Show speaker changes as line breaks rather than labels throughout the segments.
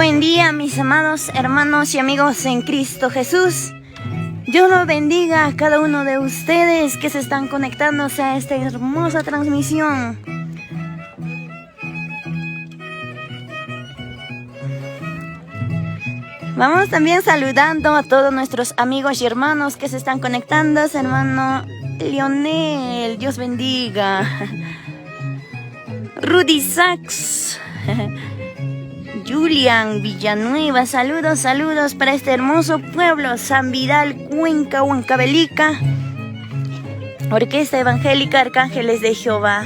Buen día, mis amados hermanos y amigos en Cristo Jesús. Dios los bendiga a cada uno de ustedes que se están conectándose a esta hermosa transmisión. Vamos también saludando a todos nuestros amigos y hermanos que se están conectando. Hermano Lionel, Dios bendiga. Rudy Sachs. Julian Villanueva, saludos para este hermoso pueblo, San Vidal, Cuenca, Huancavelica, Orquesta Evangélica Arcángeles de Jehová.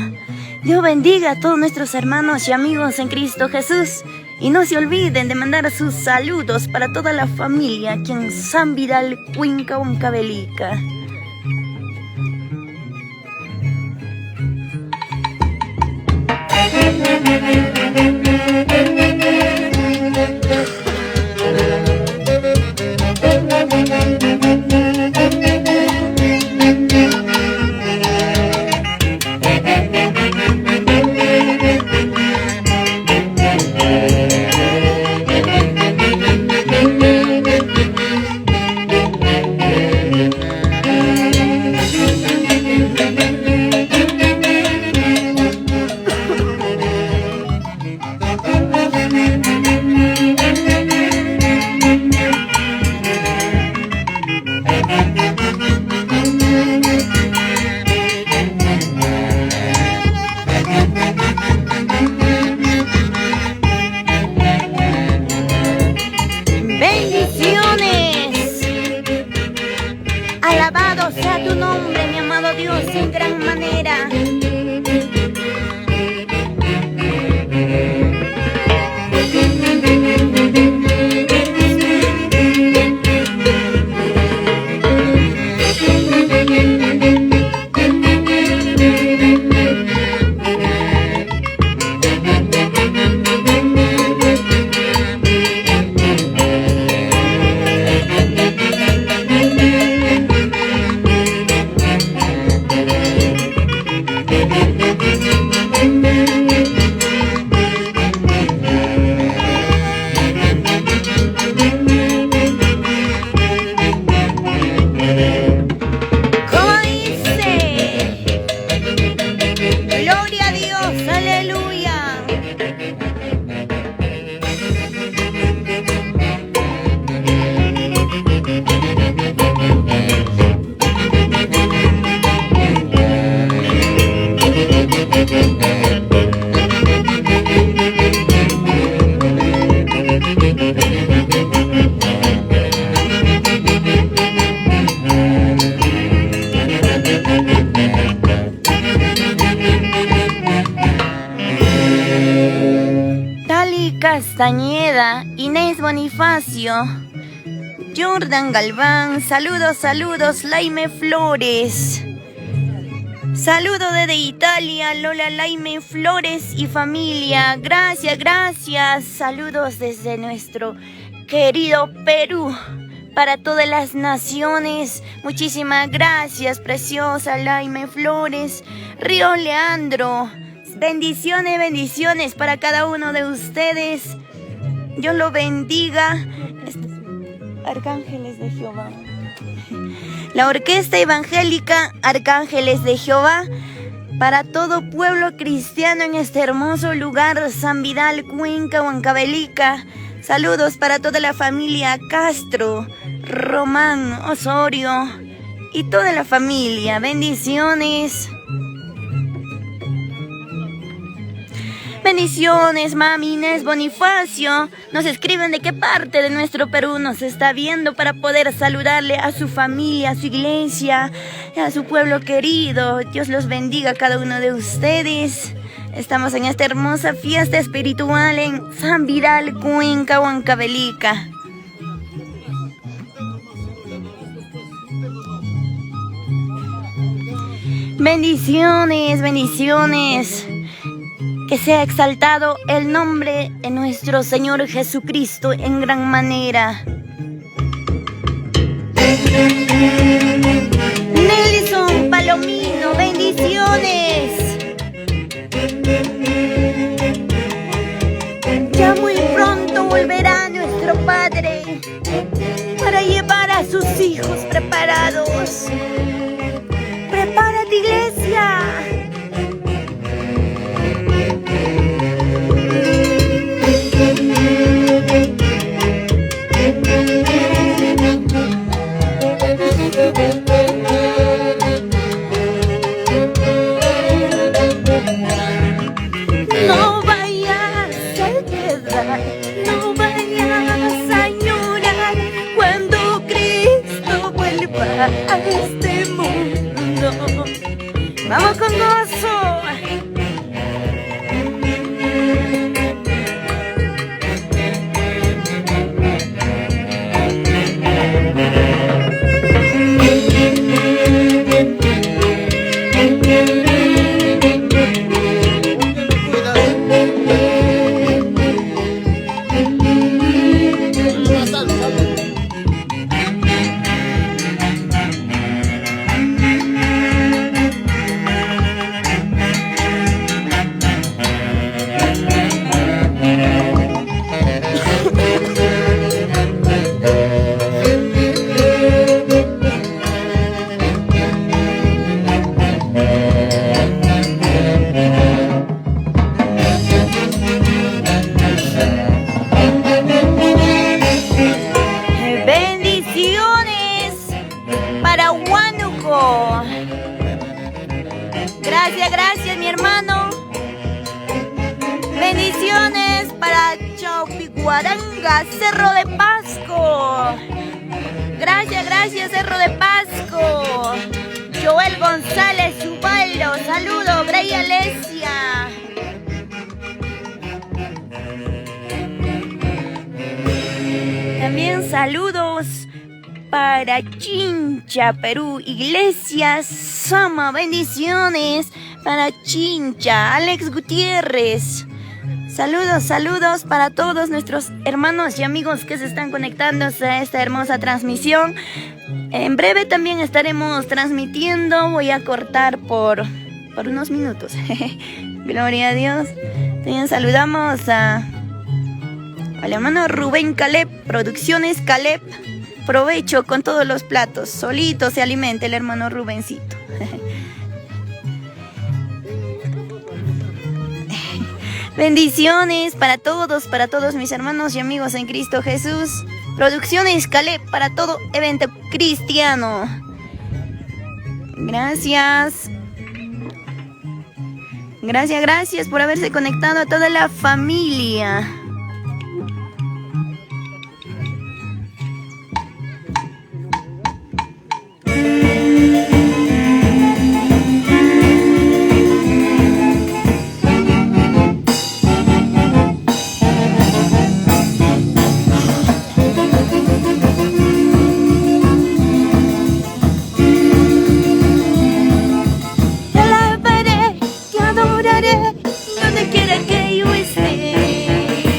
Dios bendiga a todos nuestros hermanos y amigos en Cristo Jesús. Y no se olviden de mandar sus saludos para toda la familia aquí en San Vidal, Cuenca, Huancavelica. Alabado sea tu nombre, mi amado Dios, en gran manera. Castañeda, Inés Bonifacio, Jordan Galván, saludos, Laime Flores, saludo desde Italia, Lola Laime Flores y familia, gracias, saludos desde nuestro querido Perú, para todas las naciones, muchísimas gracias, preciosa Laime Flores, Río Leandro. Bendiciones para cada uno de ustedes. Dios lo bendiga. Arcángeles de Jehová. La Orquesta Evangélica Arcángeles de Jehová para todo pueblo cristiano en este hermoso lugar, San Vidal, Cuenca, Huancavelica. Saludos para toda la familia Castro, Román, Osorio y toda la familia. Bendiciones. Bendiciones, mami Inés Bonifacio. Nos escriben de qué parte de nuestro Perú nos está viendo para poder saludarle a su familia, a su iglesia, a su pueblo querido. Dios los bendiga a cada uno de ustedes. Estamos en esta hermosa fiesta espiritual en San Vidal, Cuenca, Huancavelica. Bendiciones. Que sea exaltado el nombre de nuestro Señor Jesucristo en gran manera. Nelson Palomino, bendiciones. Ya muy pronto volverá nuestro Padre para llevar a sus hijos preparados. ¡Prepárate, iglesia! No vayas a quedar, no vayas a llorar cuando Cristo vuelva a este mundo. ¡Vamos con gozo! Gracias, mi hermano. Bendiciones para Chaupiguaranga, Cerro de Pasco. Gracias, Cerro de Pasco. Joel González Ubaldo, saludo, Bray Alesia. También saludos para Chincha, Perú, Iglesias Sama, bendiciones para Chincha, Alex Gutiérrez. Saludos para todos nuestros hermanos y amigos que se están conectando a esta hermosa transmisión. En breve también estaremos transmitiendo, voy a cortar por unos minutos. Gloria a Dios. También saludamos al hermano Rubén Caleb, Producciones Caleb. Provecho con todos los platos, solito se alimenta el hermano Rubencito. Bendiciones para todos mis hermanos y amigos en Cristo Jesús. Producciones Caleb para todo evento cristiano. Gracias por haberse conectado a toda la familia. Donde quiera que yo esté.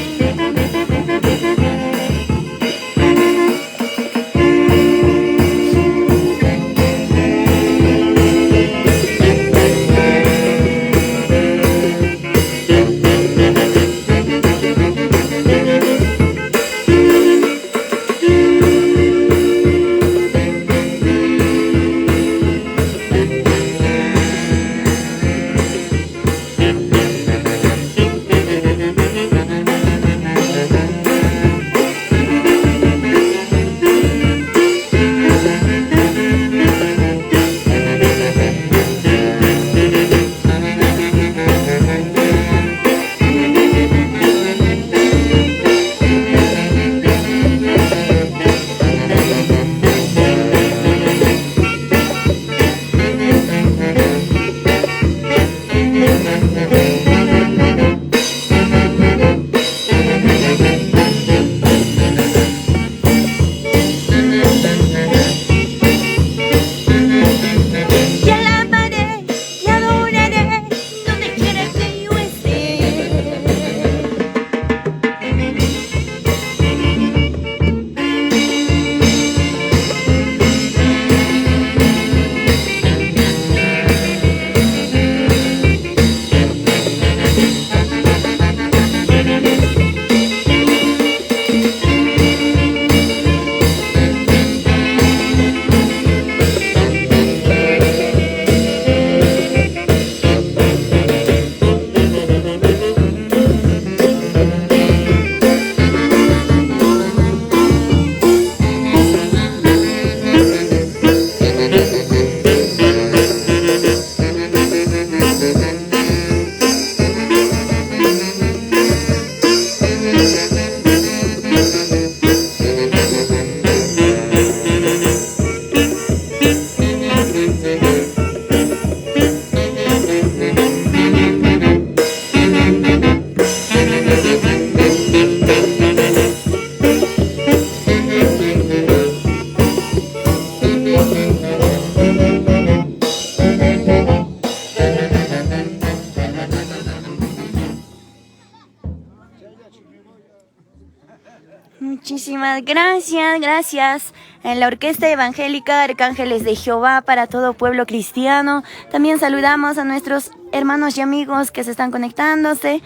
Muchísimas gracias. En la Orquesta Evangélica Arcángeles de Jehová para todo pueblo cristiano. También saludamos a nuestros hermanos y amigos que se están conectándose.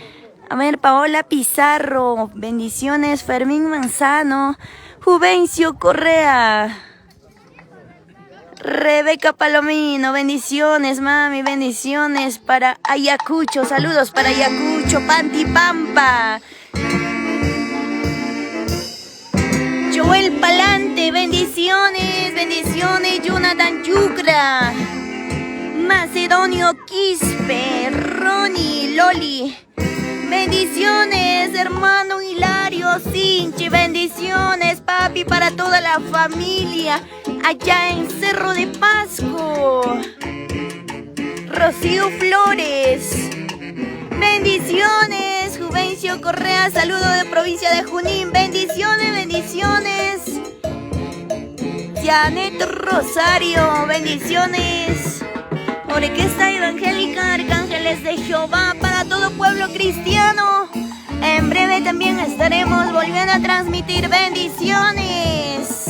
A ver, Paola Pizarro, bendiciones. Fermín Manzano, Juvencio Correa, Rebeca Palomino, bendiciones, mami, bendiciones para Ayacucho, saludos para Ayacucho, Pantipampa. Joel Palante, bendiciones, Jonathan Yucra, Macedonio Quispe, Ronnie, Loli, bendiciones, hermano Hilario Sinchi, bendiciones, papi, para toda la familia, allá en Cerro de Pasco. Rocío Flores, bendiciones. Juvencio Correa, saludo de provincia de Junín, bendiciones. Janet Rosario, bendiciones. Orquesta Evangélica Arcángeles de Jehová para todo pueblo cristiano. En breve también estaremos volviendo a transmitir bendiciones.